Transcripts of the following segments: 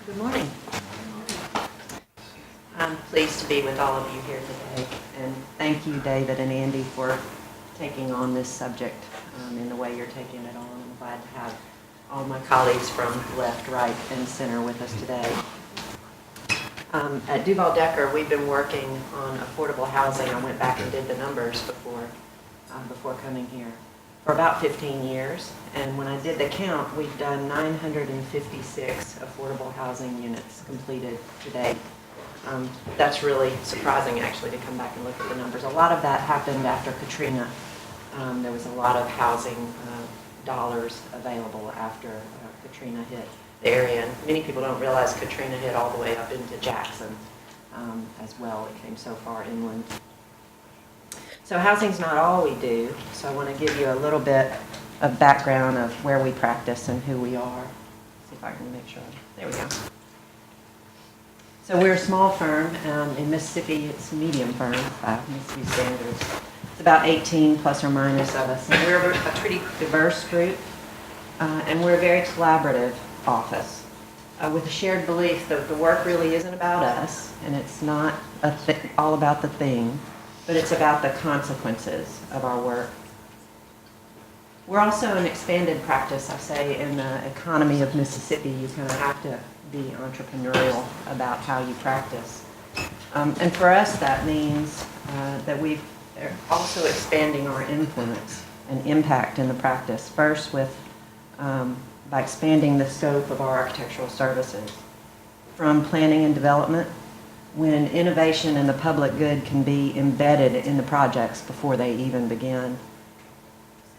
Good morning. I'm pleased to be with all of you here today, and thank you, David and Andy, for taking on this subject in the way you're taking it on. I'm glad to have all my colleagues from left, right, and center with us today. At Duvall Decker, we've been working on affordable housing. I went back and did the numbers before coming here for about 15 years. And when I did the count, we've done 956 affordable housing units completed to date. That's really surprising, actually, to come back and look at the numbers. A lot of that happened after Katrina. There was a lot of housing dollars available after Katrina hit the area. And many people don't realize Katrina hit all the way up into Jackson as well. It came so far inland. So housing's not all we do, so I want to give you a little bit of background of where we practice and who we are. See if I can make sure. There we go. So we're a small firm. In Mississippi, it's a medium firm by Mississippi standards. It's about 18 plus or minus of us. And we're a pretty diverse group, and we're a very collaborative office with a shared belief that the work really isn't about us, and it's not all about the thing, but it's about the consequences of our work. We're also an expanded practice. I say in the economy of Mississippi, you kind of have to be entrepreneurial about how you practice. And for us, that means that we're also expanding our influence and impact in the practice. First, by expanding the scope of our architectural services, from planning and development, when innovation and the public good can be embedded in the projects before they even begin,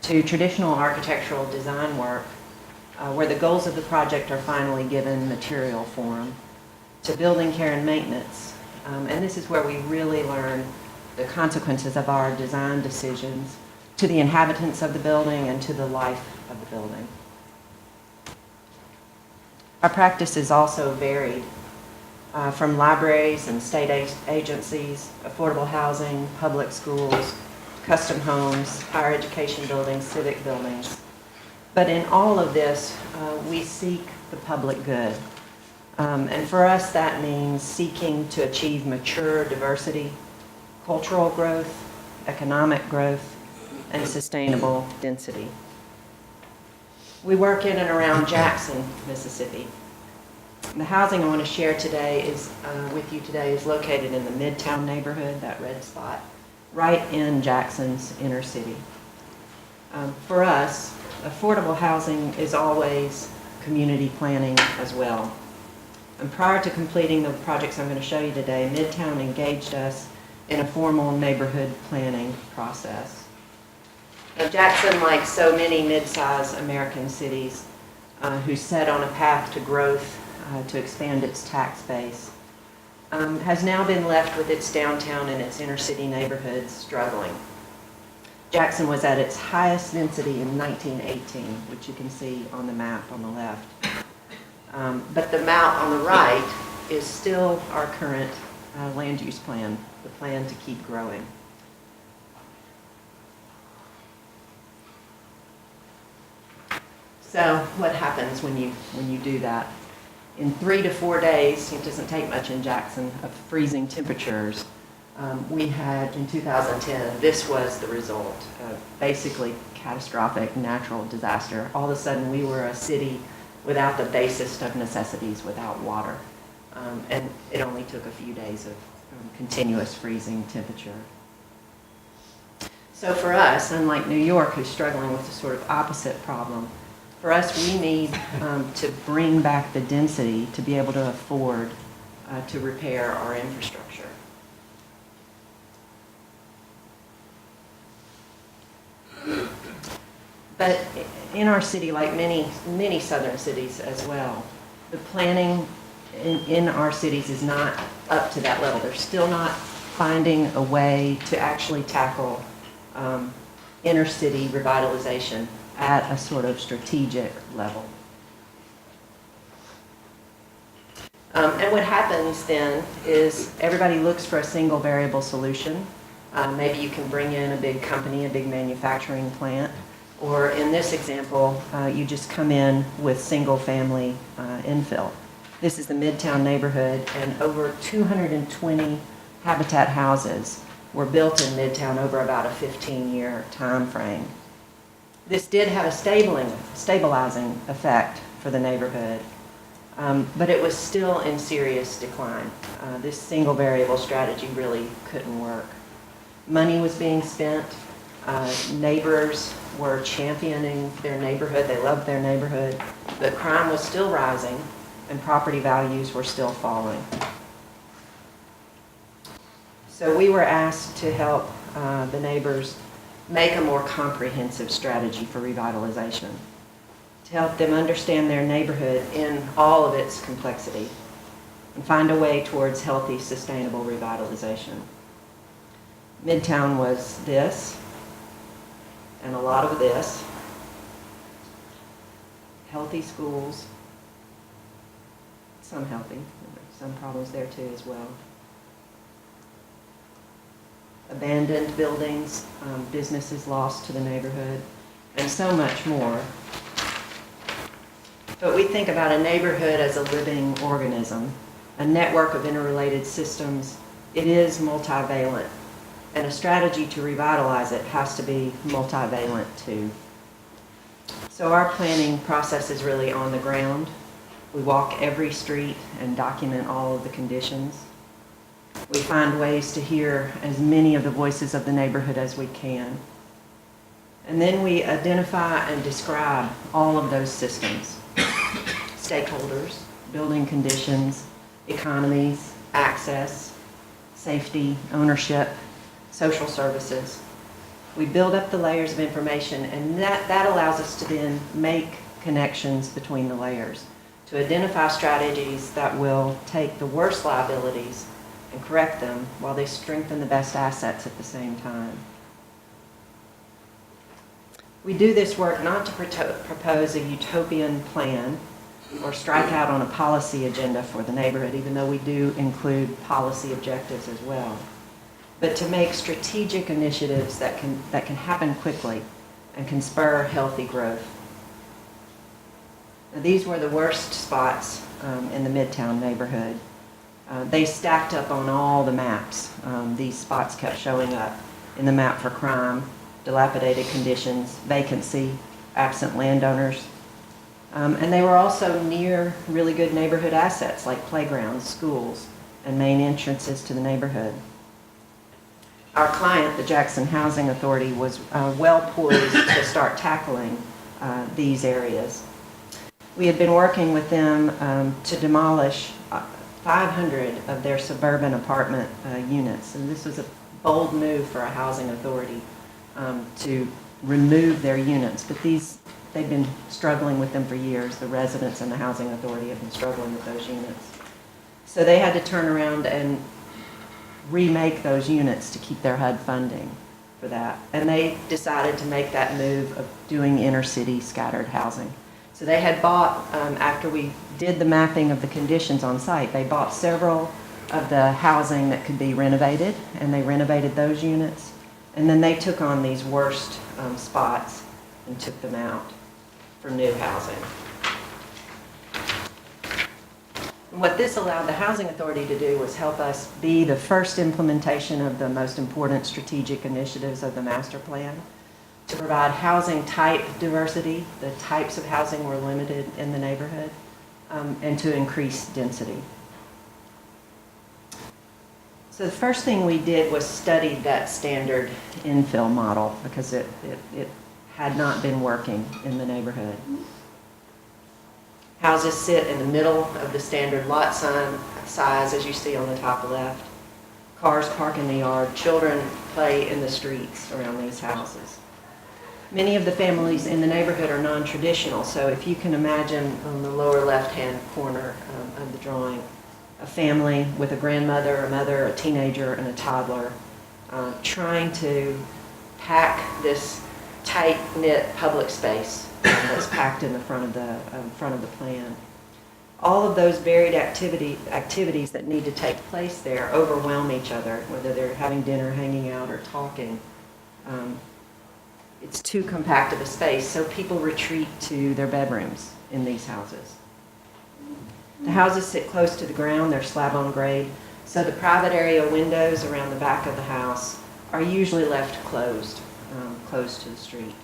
to traditional architectural design work, where the goals of the project are finally given material form, to building care and maintenance. And this is where we really learn the consequences of our design decisions to the inhabitants of the building and to the life of the building. Our practice is also varied from libraries and state agencies, affordable housing, public schools, custom homes, higher education buildings, civic buildings. But in all of this, we seek the public good. And for us, that means seeking to achieve mature diversity, cultural growth, economic growth, and sustainable density. We work in and around Jackson, Mississippi. The housing I want to share today with you today is located in the Midtown neighborhood, that red spot, right in Jackson's inner city. For us, affordable housing is always community planning as well. And prior to completing the projects I'm going to show you today, Midtown engaged us in a formal neighborhood planning process. Now, Jackson, like so many mid-sized American cities who's set on a path to growth, to expand its tax base, has now been left with its downtown and its inner city neighborhoods struggling. Jackson was at its highest density in 1918, which you can see on the map on the left. But the map on the right is still our current land use plan, the plan to keep growing. So what happens when you do that? In 3 to 4 days, it doesn't take much in Jackson, of freezing temperatures, we had, in 2010, this was the result of basically catastrophic natural disaster. All of a sudden, we were a city without the basest of necessities, without water. And it only took a few days of continuous freezing temperature. So for us, unlike New York, who's struggling with the sort of opposite problem, for us, we need to bring back the density to be able to afford to repair our infrastructure. But in our city, like many southern cities as well, the planning in our cities is not up to that level. They're still not finding a way to actually tackle inner city revitalization at a sort of strategic level. And what happens then is everybody looks for a single variable solution. Maybe you can bring in a big company, a big manufacturing plant, or in this example, you just come in with single family infill. This is the Midtown neighborhood, and over 220 habitat houses were built in Midtown over about a 15-year time frame. This did have a stabilizing effect for the neighborhood, but it was still in serious decline. This single variable strategy really couldn't work. Money was being spent. Neighbors were championing their neighborhood. They loved their neighborhood. But crime was still rising, and property values were still falling. So we were asked to help the neighbors make a more comprehensive strategy for revitalization, to help them understand their neighborhood in all of its complexity and find a way towards healthy, sustainable revitalization. Midtown was this, and a lot of this. Healthy schools, some healthy, some problems there too as well. Abandoned buildings, businesses lost to the neighborhood, and so much more. But we think about a neighborhood as a living organism, a network of interrelated systems. It is multivalent, and a strategy to revitalize it has to be multivalent too. So our planning process is really on the ground. We walk every street and document all of the conditions. We find ways to hear as many of the voices of the neighborhood as we can. And then we identify and describe all of those systems, stakeholders, building conditions, economies, access, safety, ownership, social services. We build up the layers of information, and that allows us to then make connections between the layers, to identify strategies that will take the worst liabilities and correct them while they strengthen the best assets at the same time. We do this work not to propose a utopian plan or strike out on a policy agenda for the neighborhood, even though we do include policy objectives as well, but to make strategic initiatives that can happen quickly and can spur healthy growth. Now, these were the worst spots in the Midtown neighborhood. They stacked up on all the maps. These spots kept showing up in the map for crime, dilapidated conditions, vacancy, absent landowners. And they were also near really good neighborhood assets like playgrounds, schools, and main entrances to the neighborhood. Our client, the Jackson Housing Authority, was well poised to start tackling these areas. We had been working with them to demolish 500 of their suburban apartment units, and this was a bold move for a housing authority to remove their units. But they've been struggling with them for years. The residents and the housing authority have been struggling with those units. So they had to turn around and remake those units to keep their HUD funding for that. And they decided to make that move of doing inner city scattered housing. So they had bought, after we did the mapping of the conditions on site, they bought several of the housing that could be renovated, and they renovated those units. And then they took on these worst spots and took them out for new housing. And what this allowed the housing authority to do was help us be the first implementation of the most important strategic initiatives of the master plan, to provide housing type diversity. The types of housing were limited in the neighborhood, and to increase density. So the first thing we did was study that standard infill model because it had not been working in the neighborhood. Houses sit in the middle of the standard lot size, as you see on the top left. Cars park in the yard. Children play in the streets around these houses. Many of the families in the neighborhood are non-traditional, so if you can imagine on the lower left-hand corner of the drawing, a family with a grandmother, a mother, a teenager, and a toddler trying to pack this tight-knit public space that's packed in the front of the plan. All of those varied activities that need to take place there overwhelm each other, whether they're having dinner, hanging out, or talking. It's too compact of a space, so people retreat to their bedrooms in these houses. The houses sit close to the ground, they're slab on grade, so the private area windows around the back of the house are usually left closed, close to the street.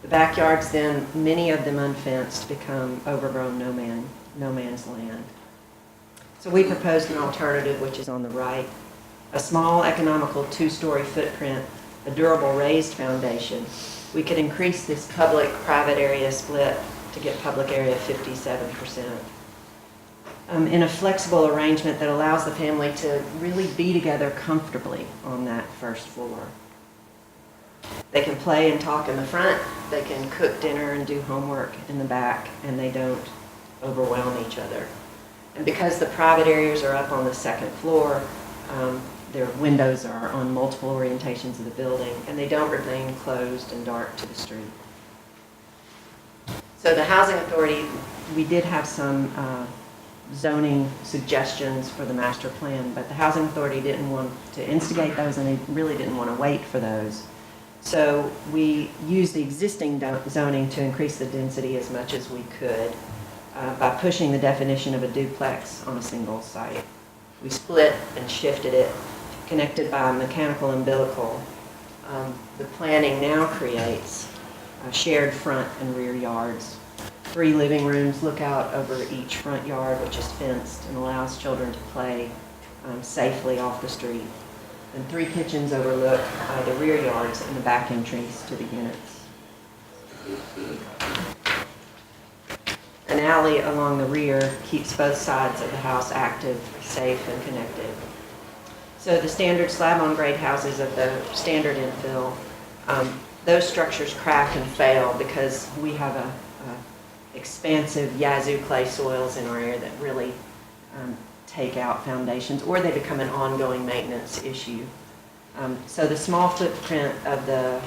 The backyards then, many of them unfenced, become overgrown no man's land. So we proposed an alternative, which is on the right, a small economical 2-story footprint, a durable raised foundation. We could increase this public-private area split to get public area 57%. In a flexible arrangement that allows the family to really be together comfortably on that first floor. They can play and talk in the front, they can cook dinner and do homework in the back, and they don't overwhelm each other. And because the private areas are up on the second floor, their windows are on multiple orientations of the building, and they don't remain closed and dark to the street. So the Housing Authority, we did have some zoning suggestions for the master plan, but the Housing Authority didn't want to instigate those, and they really didn't want to wait for those. So we used the existing zoning to increase the density as much as we could by pushing the definition of a duplex on a single site. We split and shifted it, connected by a mechanical umbilical. The planning now creates shared front and rear yards. 3 living rooms look out over each front yard, which is fenced and allows children to play safely off the street. And 3 kitchens overlook the rear yards and the back entries to the units. An alley along the rear keeps both sides of the house active, safe, and connected. So the standard slab-on-grade houses of the standard infill, those structures crack and fail because we have a expansive yazoo clay soils in our area that really take out foundations, or they become an ongoing maintenance issue. So the small footprint of the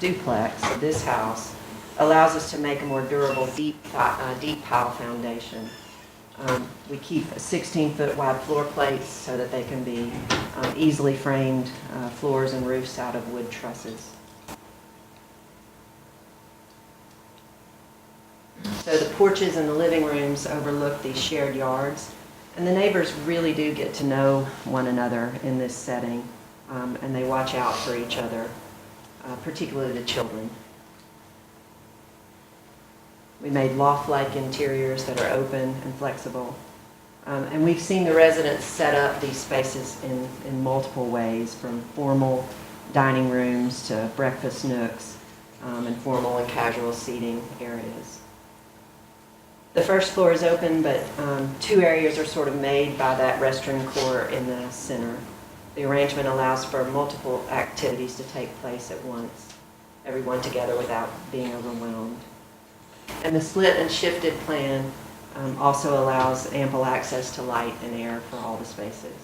duplex of this house allows us to make a more durable deep pile foundation. We keep 16-foot wide floor plates so that they can be easily framed floors and roofs out of wood trusses. So the porches and the living rooms overlook these shared yards, and the neighbors really do get to know one another in this setting, and they watch out for each other, particularly the children. We made loft-like interiors that are open and flexible, and we've seen the residents set up these spaces in multiple ways, from formal dining rooms to breakfast nooks, and formal and casual seating areas. The first floor is open, but 2 areas are sort of made by that restroom core in the center. The arrangement allows for multiple activities to take place at once, everyone together without being overwhelmed. And the split and shifted plan also allows ample access to light and air for all the spaces.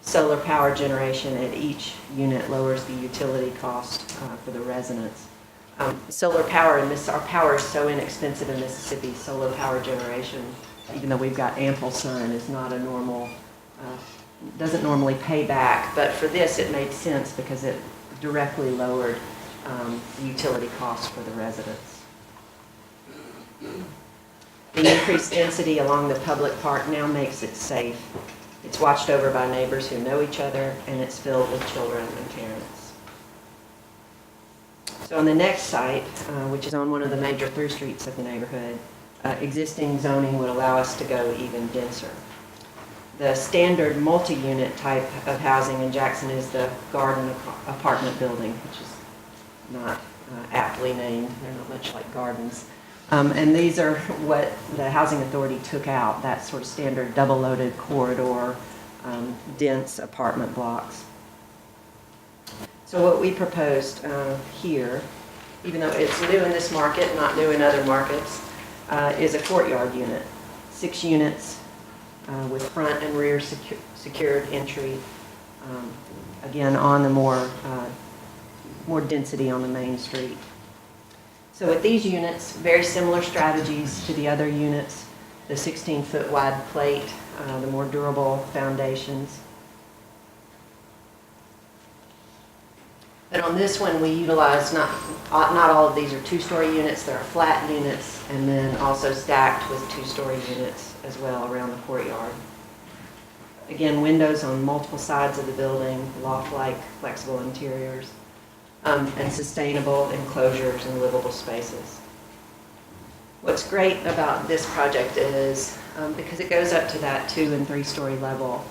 Solar power generation at each unit lowers the utility cost for the residents. Solar power, our power is so inexpensive in Mississippi, solar power generation, even though we've got ample sun, is not a normal, doesn't normally pay back. But for this, it made sense because it directly lowered the utility costs for the residents. The increased density along the public park now makes it safe. It's watched over by neighbors who know each other, and it's filled with children and parents. So on the next site, which is on one of the major through streets of the neighborhood, existing zoning would allow us to go even denser. The standard multi-unit type of housing in Jackson is the garden apartment building, which is not aptly named. They're not much like gardens. And these are what the Housing Authority took out, that sort of standard double-loaded corridor, dense apartment blocks. So what we proposed here, even though it's new in this market, not new in other markets, is a courtyard unit. 6 units with front and rear secured entry. Again, on the more density on the main street. So with these units, very similar strategies to the other units. The 16-foot wide plate, the more durable foundations. But on this one, we utilized not all of these are two-story units. There are flat units, and then also stacked with two-story units as well around the courtyard. Again, windows on multiple sides of the building, loft-like flexible interiors, and sustainable enclosures and livable spaces. What's great about this project is, because it goes up to that 2- and 3-story level,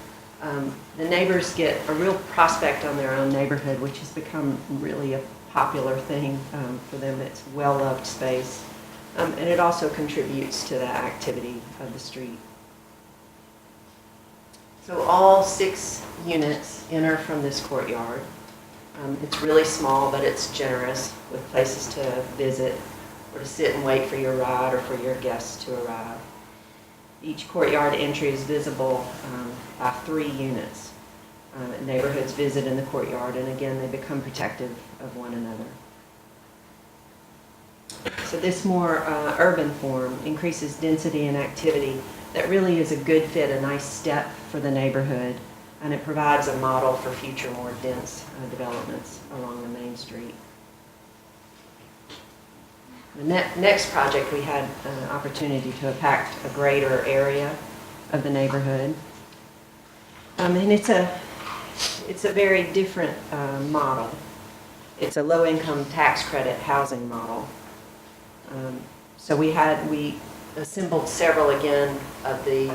the neighbors get a real prospect on their own neighborhood, which has become really a popular thing for them. It's well-loved space, and it also contributes to the activity of the street. So all 6 units enter from this courtyard. It's really small, but it's generous with places to visit or to sit and wait for your ride or for your guests to arrive. Each courtyard entry is visible by 3 units. Neighborhoods visit in the courtyard, and again, they become protective of one another. So this more urban form increases density and activity that really is a good fit, a nice step for the neighborhood, and it provides a model for future more dense developments along the main street. The next project, we had an opportunity to impact a greater area of the neighborhood. And it's a very different model. It's a low-income tax credit housing model. So we assembled several, again, of the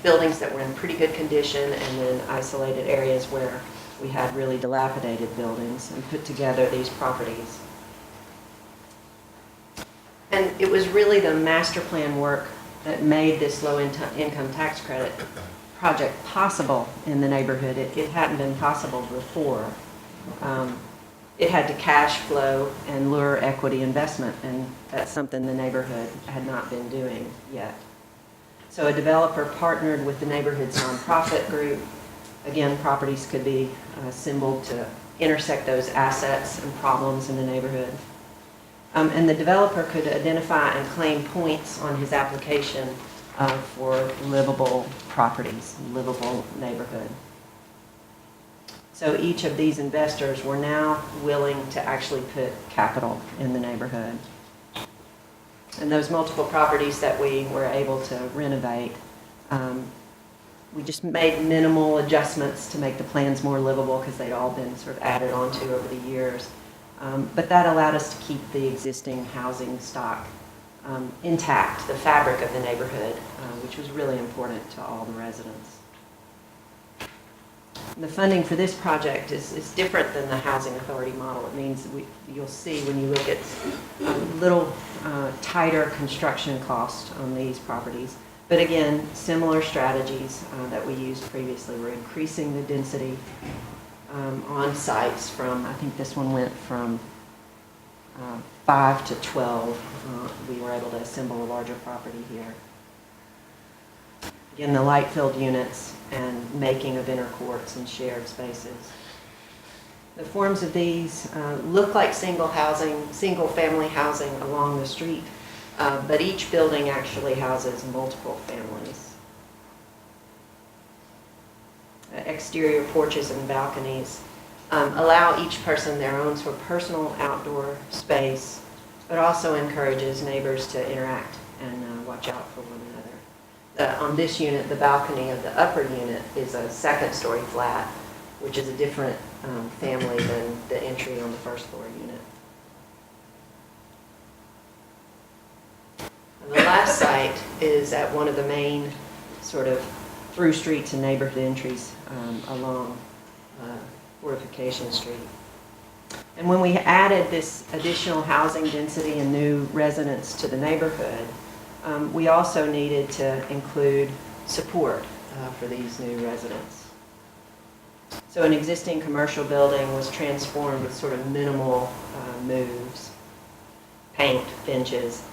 buildings that were in pretty good condition, and then isolated areas where we had really dilapidated buildings, and put together these properties. And it was really the master plan work that made this low-income tax credit project possible in the neighborhood. It hadn't been possible before. It had to cash flow and lure equity investment, and that's something the neighborhood had not been doing yet. So a developer partnered with the neighborhood's nonprofit group. Again, properties could be assembled to intersect those assets and problems in the neighborhood. And the developer could identify and claim points on his application for livable properties, livable neighborhood. So each of these investors were now willing to actually put capital in the neighborhood. And those multiple properties that we were able to renovate, we just made minimal adjustments to make the plans more livable because they'd all been sort of added onto over the years. But that allowed us to keep the existing housing stock intact, the fabric of the neighborhood, which was really important to all the residents. The funding for this project is different than the housing authority model. It means you'll see when you look at a little tighter construction cost on these properties. But again, similar strategies that we used previously. We're increasing the density on sites from, I think this one went from 5 to 12. We were able to assemble a larger property here. Again, the light-filled units and making of inner courts and shared spaces. The forms of these look like single-family housing along the street, but each building actually houses multiple families. Exterior porches and balconies allow each person their own sort of personal outdoor space, but also encourages neighbors to interact and watch out for one another. On this unit, the balcony of the upper unit is a second-story flat, which is a different family than the entry on the first-floor unit. And the last site is at one of the main sort of through streets and neighborhood entries along Fortification Street. And when we added this additional housing density and new residents to the neighborhood, we also needed to include support for these new residents. So an existing commercial building was transformed with sort of minimal moves, paint, benches,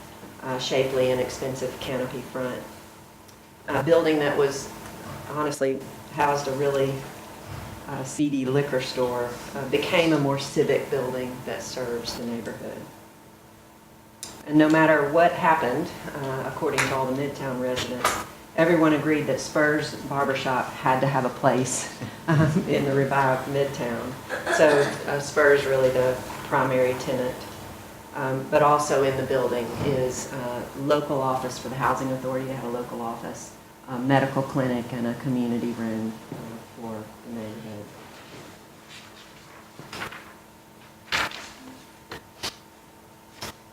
shapely and expensive canopy front. A building that was honestly housed a really seedy liquor store became a more civic building that serves the neighborhood. And no matter what happened, according to all the Midtown residents, everyone agreed that Spur's Barbershop had to have a place in the revived Midtown. So Spur's really the primary tenant. But also in the building is a local office for the Housing Authority to have a local office, a medical clinic, and a community room for the neighborhood.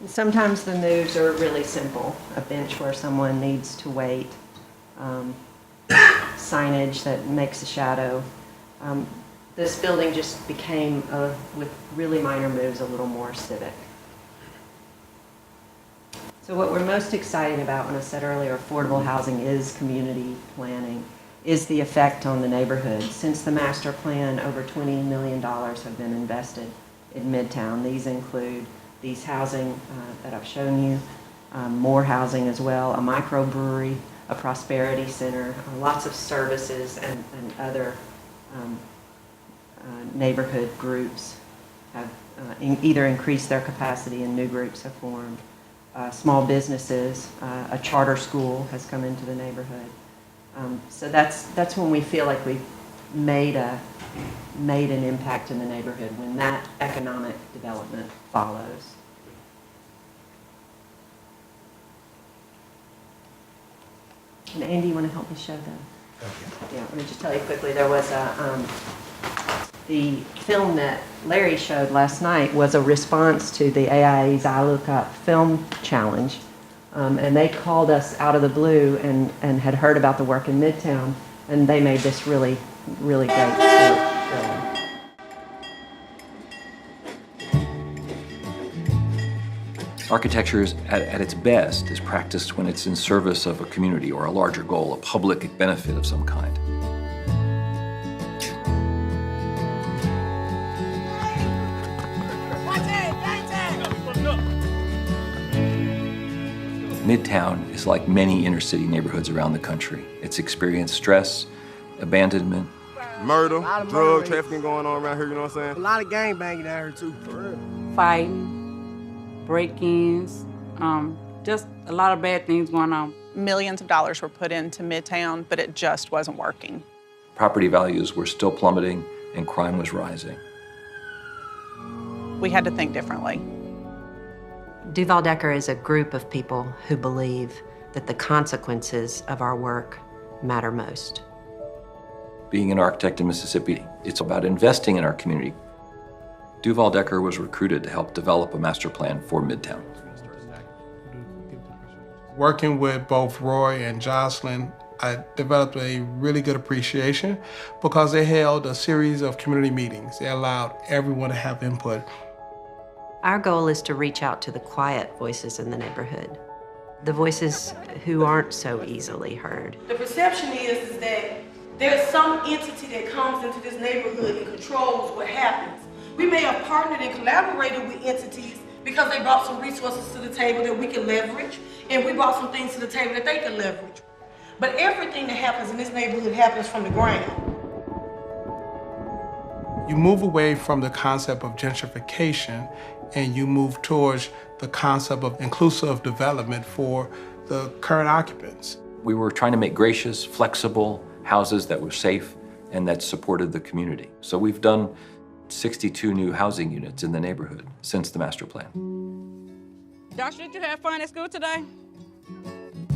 Sometimes the moves are really simple. A bench where someone needs to wait, signage that makes a shadow. This building just became, with really minor moves, a little more civic. So what we're most excited about, when I said earlier, affordable housing is community planning, is the effect on the neighborhood. Since the master plan, over $20 million have been invested in Midtown. These include these housing that I've shown you, more housing as well, a microbrewery, a prosperity center, lots of services and other neighborhood groups have either increased their capacity and new groups have formed. Small businesses, a charter school has come into the neighborhood. So that's when we feel like we've made an impact in the neighborhood, when that economic development follows. And Andy, you want to help me show them? Okay. Yeah, let me just tell you quickly. There was the film that Larry showed last night was a response to the AIA's iLookUp film challenge. And they called us out of the blue and had heard about the work in Midtown, and they made this really, really great film. Architecture is, at its best, is practiced when it's in service of a community or a larger goal, a public benefit of some kind. Midtown is like many inner city neighborhoods around the country. It's experienced stress, abandonment, murder, drug trafficking going on around here, you know what I'm saying? A lot of gang banging down here too, for real. Fighting, break-ins, just a lot of bad things going on. Millions of dollars were put into Midtown, but it just wasn't working. Property values were still plummeting and crime was rising. We had to think differently. Duvall Decker is a group of people who believe that the consequences of our work matter most. Being an architect in Mississippi, it's about investing in our community. Duvall Decker was recruited to help develop a master plan for Midtown. Working with both Roy and Jocelyn, I developed a really good appreciation because they held a series of community meetings. They allowed everyone to have input. Our goal is to reach out to the quiet voices in the neighborhood, the voices who aren't so easily heard. The perception is that there's some entity that comes into this neighborhood and controls what happens. We may have partnered and collaborated with entities because they brought some resources to the table that we can leverage, and we brought some things to the table that they can leverage. But everything that happens in this neighborhood happens from the ground. You move away from the concept of gentrification and you move towards the concept of inclusive development for the current occupants. We were trying to make gracious, flexible houses that were safe and that supported the community. So we've done 62 new housing units in the neighborhood since the master plan. Josh, did you have fun at school today?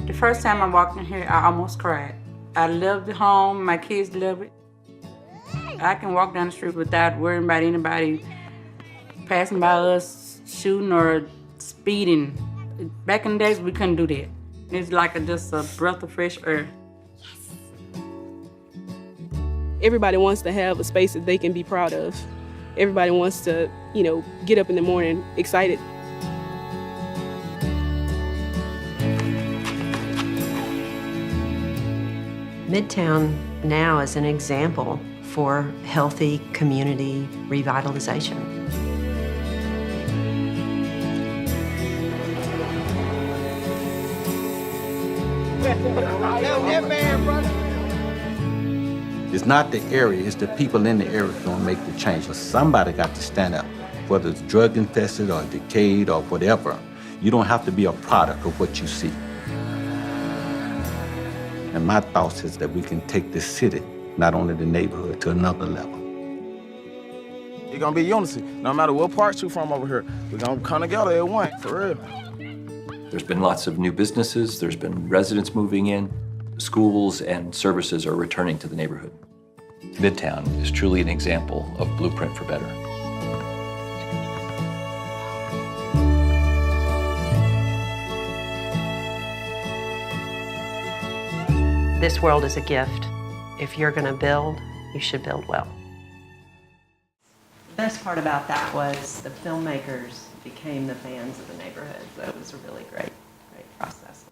The first time I walked in here, I almost cried. I loved the home, my kids love it. I can walk down the street without worrying about anybody passing by us, shooting or speeding. Back in the days, we couldn't do that. It's like just a breath of fresh air. Everybody wants to have a space that they can be proud of. Everybody wants to, get up in the morning excited. Midtown now is an example for healthy community revitalization. It's not the area, it's the people in the area who gonna make the change. Somebody got to stand up, whether it's drug infested or decayed or whatever. You don't have to be a product of what you see. And my thoughts is that we can take this city, not only the neighborhood, to another level. It's gonna be unity. No matter what parts you from over here, we're gonna come together at one, for real. There's been lots of new businesses, there's been residents moving in, schools and services are returning to the neighborhood. Midtown is truly an example of Blueprint for Better. This world is a gift. If you're going to build, you should build well. The best part about that was the filmmakers became the fans of the neighborhood. So it was a really great process.